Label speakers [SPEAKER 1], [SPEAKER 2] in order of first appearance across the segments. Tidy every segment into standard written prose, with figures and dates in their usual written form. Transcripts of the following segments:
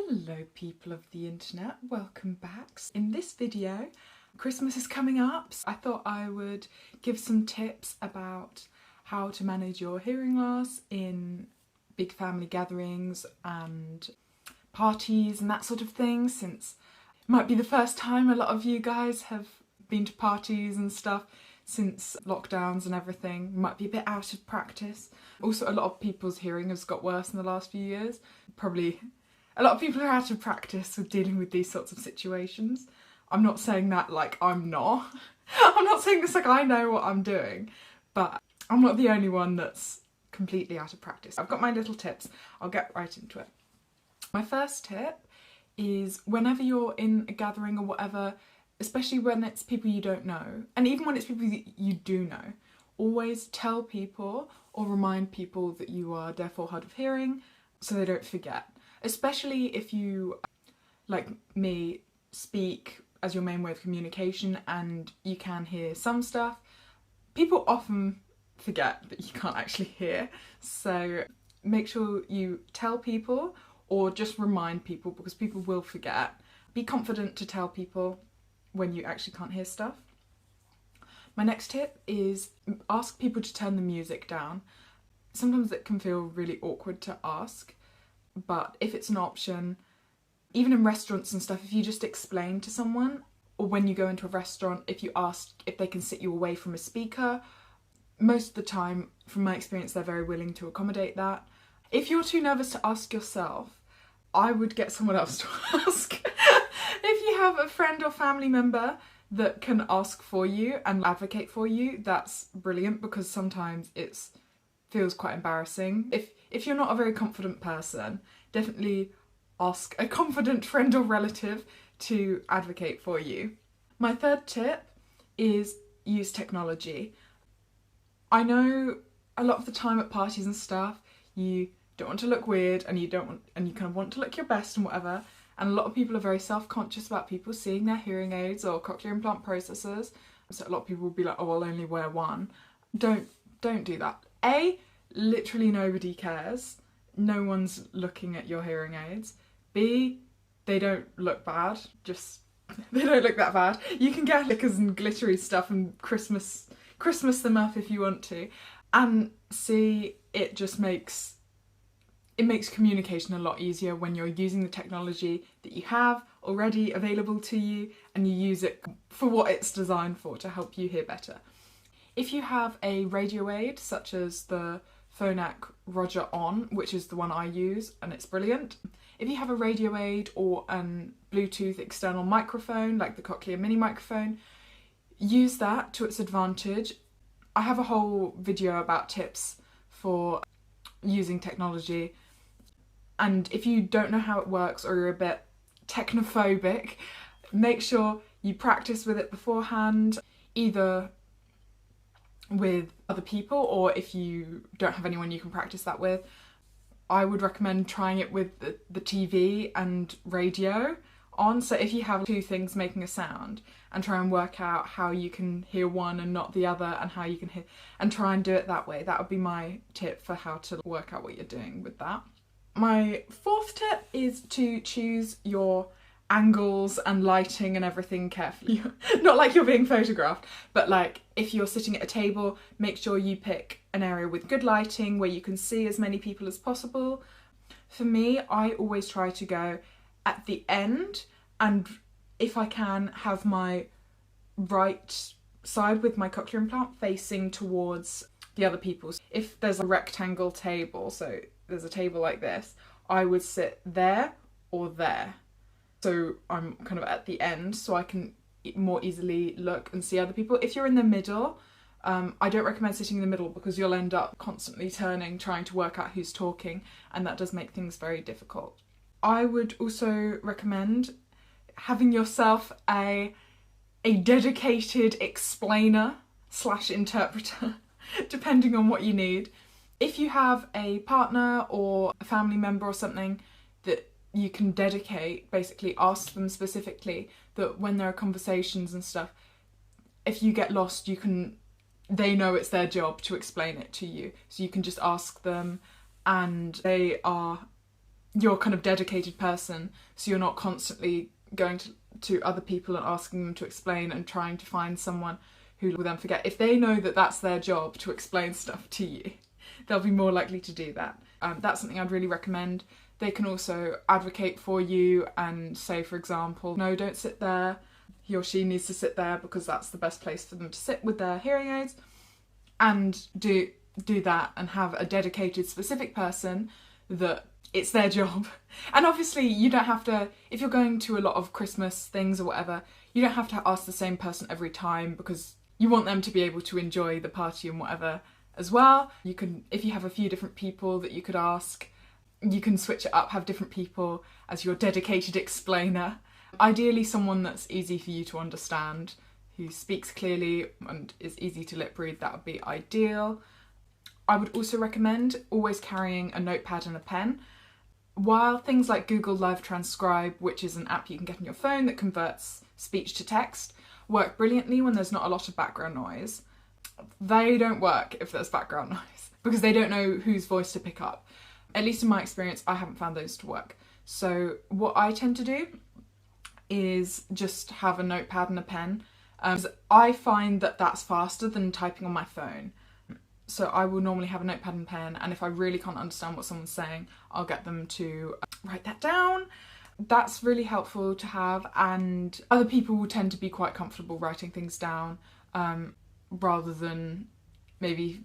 [SPEAKER 1] Hello people of the internet, welcome back. In this video, Christmas is coming up, so I thought I would give some tips about how to manage your hearing loss in big family gatherings and parties and that sort of thing, since it might be the first time a lot of you guys have been to parties and stuff since lockdowns and everything. You might be a bit out of practice. Also, a lot of people's hearing has got worse in the last few years. Probably a lot of people are out of practice with dealing with these sorts of situations. I'm not saying that like I'm not. I'm not saying this like I know what I'm doing, but I'm not the only one that's completely out of practice. I've got my little tips. I'll get right into it. My first tip is whenever you're in a gathering or whatever, especially when it's people you don't know, and even when it's people that you do know, always tell people or remind people that you are deaf or hard of hearing so they don't forget. Especially if you, like me, speak as your main way of communication and you can hear some stuff. People often forget that you can't actually hear, so make sure you tell people or just remind people, because people will forget. Be confident to tell people when you actually can't hear stuff. My next tip is ask people to turn the music down. Sometimes it can feel really awkward to ask, but if it's an option, even in restaurants and stuff, if you just explain to someone, or when you go into a restaurant, if you ask if they can sit you away from a speaker, most of the time, from my experience, they're very willing to accommodate that. If you're too nervous to ask yourself, I would get someone else to ask. If you have a friend or family member that can ask for you and advocate for you, that's brilliant, because sometimes it feels quite embarrassing. If you're not a very confident person, definitely ask a confident friend or relative to advocate for you. My third tip is use technology. I know a lot of the time at parties and stuff, you don't want to look weird and you kind of want to look your best and whatever. And a lot of people are very self-conscious about people seeing their hearing aids or cochlear implant processors. So a lot of people will be like, oh, I'll only wear one. Don't do that. A, literally nobody cares. No one's looking at your hearing aids. B, they don't look bad. They don't look that bad. You can get lickers and glittery stuff and Christmas them up if you want to. And C, it makes communication a lot easier when you're using the technology that you have already available to you and you use it for what it's designed for, to help you hear better. If you have a radio aid, such as the Phonak Roger On, which is the one I use and it's brilliant. If you have a radio aid or an Bluetooth external microphone, like the Cochlear mini microphone, use that to its advantage. I have a whole video about tips for using technology, and if you don't know how it works or you're a bit technophobic, make sure you practice with it beforehand, either with other people or if you don't have anyone you can practice that with. I would recommend trying it with the TV and radio on, so if you have two things making a sound, and try and work out how you can hear one and not the other, and how you can hear, and try and do it that way. That would be my tip for how to work out what you're doing with that. My fourth tip is to choose your angles and lighting and everything carefully. Not like you're being photographed, but like if you're sitting at a table, make sure you pick an area with good lighting where you can see as many people as possible. For me, I always try to go at the end, and if I can, have my right side with my cochlear implant facing towards the other people's. If there's a rectangle table, so there's a table like this, I would sit there or there. So I'm kind of at the end, so I can more easily look and see other people. If you're in the middle, I don't recommend sitting in the middle, because you'll end up constantly turning, trying to work out who's talking, and that does make things very difficult. I would also recommend having yourself a dedicated explainer / interpreter, depending on what you need. If you have a partner or a family member or something that you can dedicate, basically ask them specifically that when there are conversations and stuff, if you get lost, they know it's their job to explain it to you. So you can just ask them, and they are you're kind of dedicated person, so you're not constantly going to other people and asking them to explain and trying to find someone who will then forget. If they know that that's their job to explain stuff to you, they'll be more likely to do that. That's something I'd really recommend. They can also advocate for you and say, for example, no, don't sit there. He or she needs to sit there because that's the best place for them to sit with their hearing aids, and do that and have a dedicated specific person that it's their job. And obviously you don't have to, if you're going to a lot of Christmas things or whatever, you don't have to ask the same person every time, because you want them to be able to enjoy the party and whatever as well. You can, if you have a few different people that you could ask, you can switch it up, have different people as your dedicated explainer. Ideally someone that's easy for you to understand, who speaks clearly and is easy to lip read. That would be ideal. I would also recommend always carrying a notepad and a pen. While things like Google Live Transcribe, which is an app you can get on your phone that converts speech to text, work brilliantly when there's not a lot of background noise, they don't work if there's background noise, because they don't know whose voice to pick up. At least in my experience, I haven't found those to work. So what I tend to do is just have a notepad and a pen. I find that that's faster than typing on my phone. So I will normally have a notepad and pen, and if I really can't understand what someone's saying, I'll get them to write that down. That's really helpful to have, and other people will tend to be quite comfortable writing things down, rather than maybe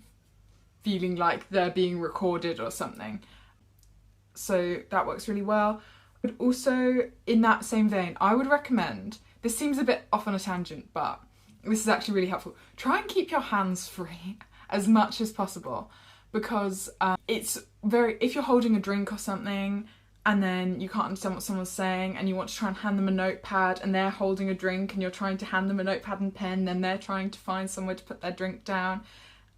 [SPEAKER 1] feeling like they're being recorded or something. So that works really well. But also, in that same vein, I would recommend, this seems a bit off on a tangent, but this is actually really helpful. Try and keep your hands free as much as possible, because it's very, if you're holding a drink or something and then you can't understand what someone's saying and you want to try and hand them a notepad and they're holding a drink and you're trying to hand them a notepad and pen, then they're trying to find somewhere to put their drink down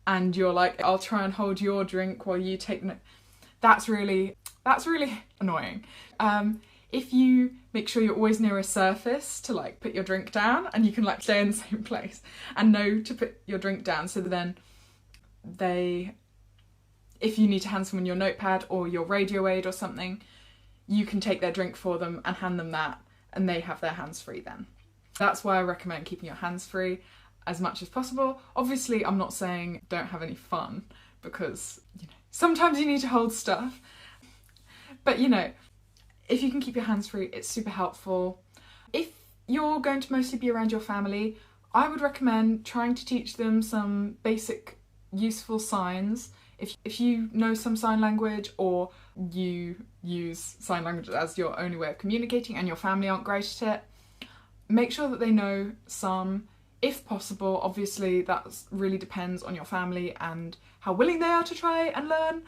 [SPEAKER 1] and you're like, I'll try and hold your drink while you take the... That's really annoying. If you make sure you're always near a surface to like put your drink down, and you can like stay in the same place and know to put your drink down, so that then if you need to hand someone your notepad or your radio aid or something, you can take their drink for them and hand them that, and they have their hands free then. That's why I recommend keeping your hands free as much as possible. Obviously, I'm not saying don't have any fun, because, you know, sometimes you need to hold stuff. But, you know, if you can keep your hands free, it's super helpful. If you're going to mostly be around your family, I would recommend trying to teach them some basic useful signs. If you know some sign language, or you use sign language as your only way of communicating and your family aren't great at it, make sure that they know some, if possible. Obviously that really depends on your family and how willing they are to try and learn,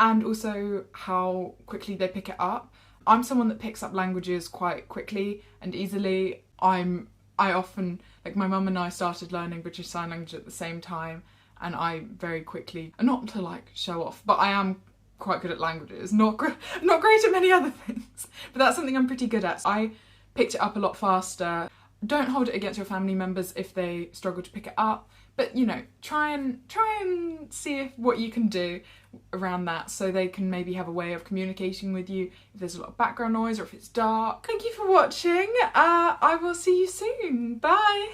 [SPEAKER 1] and also how quickly they pick it up. I'm someone that picks up languages quite quickly and easily. I often, like, my mum and I started learning British Sign Language at the same time, and I very quickly, not to like show off, but I am quite good at languages, not great at many other things, but that's something I'm pretty good at. I picked it up a lot faster. Don't hold it against your family members if they struggle to pick it up, but, you know, try and see what you can do around that, so they can maybe have a way of communicating with you if there's a lot of background noise or if it's dark. Thank you for watching. I will see you soon. Bye.